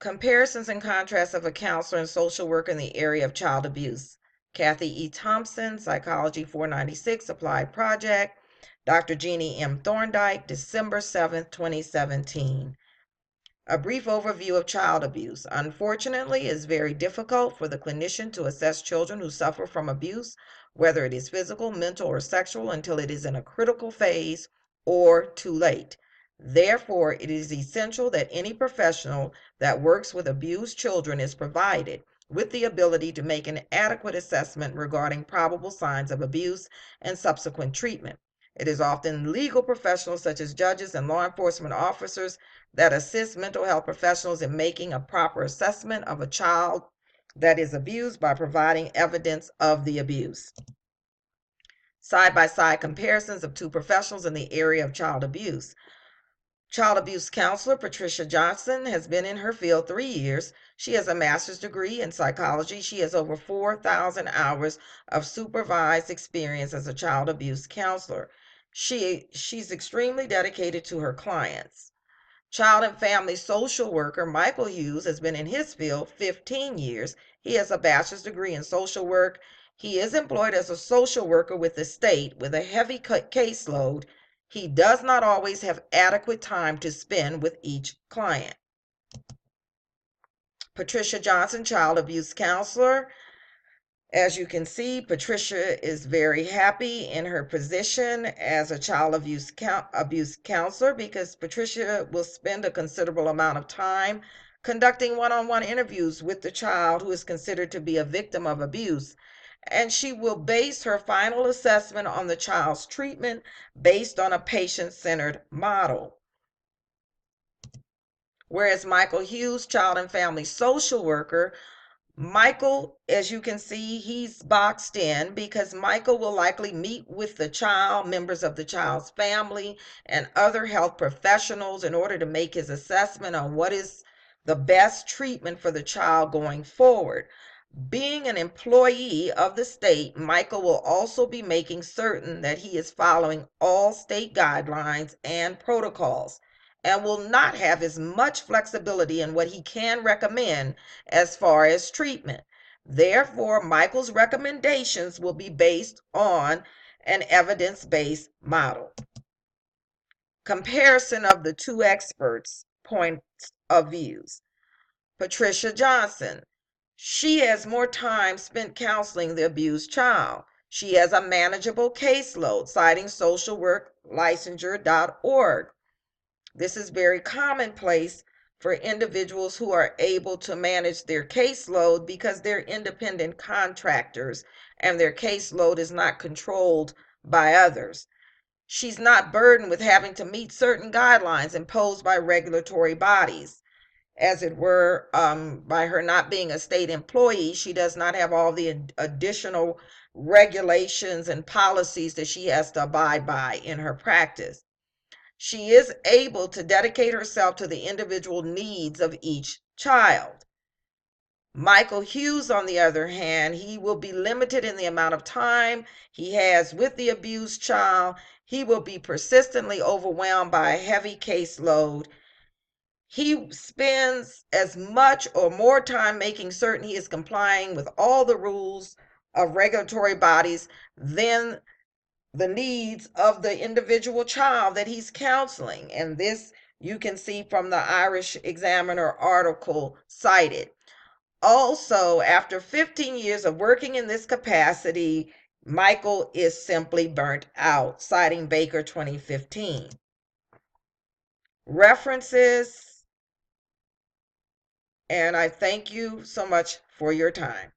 Comparisons and contrasts of a counselor and social worker in the area of child abuse. Kathy E. Thompson, Psychology 496, Applied Project. Dr. Jeannie M. Thorndike, December 7th, 2017. A brief overview of child abuse. Unfortunately, it is very difficult for the clinician to assess children who suffer from abuse, whether it is physical, mental, or sexual, until it is in a critical phase or too late. Therefore, it is essential that any professional that works with abused children is provided with the ability to make an adequate assessment regarding probable signs of abuse and subsequent treatment. It is often legal professionals such as judges and law enforcement officers that assist mental health professionals in making a proper assessment of a child that is abused by providing evidence of the abuse. Side-by-side comparisons of two professionals in the area of child abuse. Child abuse counselor Patricia Johnson has been in her field 3 years. She has a master's degree in psychology. She has over 4,000 hours of supervised experience as a child abuse counselor. She's extremely dedicated to her clients. Child and family social worker Michael Hughes has been in his field 15 years. He has a bachelor's degree in social work. He is employed as a social worker with the state with a heavy caseload. He does not always have adequate time to spend with each client. Patricia Johnson, child abuse counselor. As you can see, Patricia is very happy in her position as a child abuse counselor because Patricia will spend a considerable amount of time conducting one-on-one interviews with the child who is considered to be a victim of abuse. And she will base her final assessment on the child's treatment based on a patient-centered model. Whereas Michael Hughes, child and family social worker, Michael, as you can see, he's boxed in because Michael will likely meet with the child, members of the child's family, and other health professionals in order to make his assessment on what is the best treatment for the child going forward. Being an employee of the state, Michael will also be making certain that he is following all state guidelines and protocols and will not have as much flexibility in what he can recommend as far as treatment. Therefore, Michael's recommendations will be based on an evidence-based model. Comparison of the two experts' points of views. Patricia Johnson. She has more time spent counseling the abused child. She has a manageable caseload, citing socialworklicensure.org. This is very commonplace for individuals who are able to manage their caseload because they're independent contractors and their caseload is not controlled by others. She's not burdened with having to meet certain guidelines imposed by regulatory bodies. As it were, by her not being a state employee, she does not have all the additional regulations and policies that she has to abide by in her practice. She is able to dedicate herself to the individual needs of each child. Michael Hughes, on the other hand, he will be limited in the amount of time he has with the abused child. He will be persistently overwhelmed by a heavy caseload. He spends as much or more time making certain he is complying with all the rules of regulatory bodies than the needs of the individual child that he's counseling. And this you can see from the Irish Examiner article cited. Also, after 15 years of working in this capacity, Michael is simply burnt out, citing Baker 2015. References, and I thank you so much for your time.